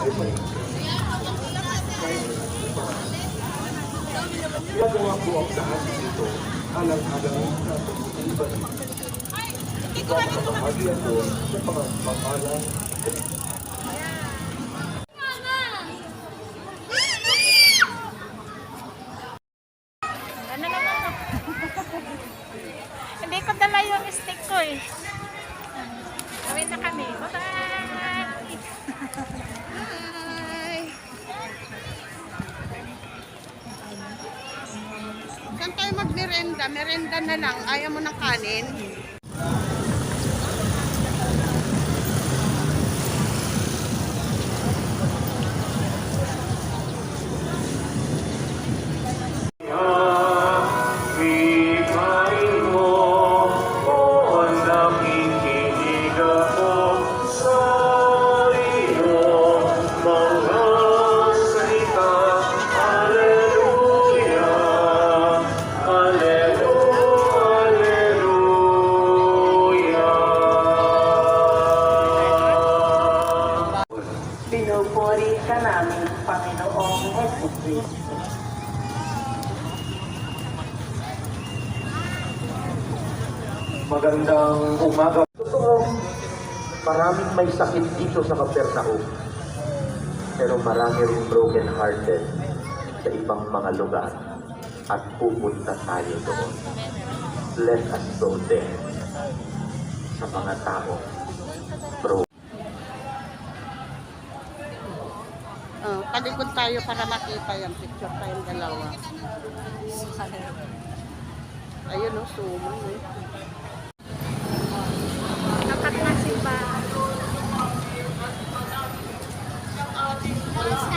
ay may ginagawa po ang lahat dito alang-alang sa pag-iban. Ito ang kapahagi ako sa pangamalang Ano naman to? Hindi ko dala yung stick ko eh. Gawin na kami. Bye-bye! Bye! Saan tayo magmerenda? Merenda na lang. Ayaw mo ng kanin? Pinupuri ka namin, Panginoong Jesucristo. magandang umaga. Totoo, maraming may sakit dito sa Capernaum. Pero marami rin broken-hearted sa ibang mga lugar. At pupunta tayo doon. Let us go there. Sa mga tao. Palikod tayo para makita yung picture tayong dalawa. Ayun o, suman eh. Nakat na si ba? Sa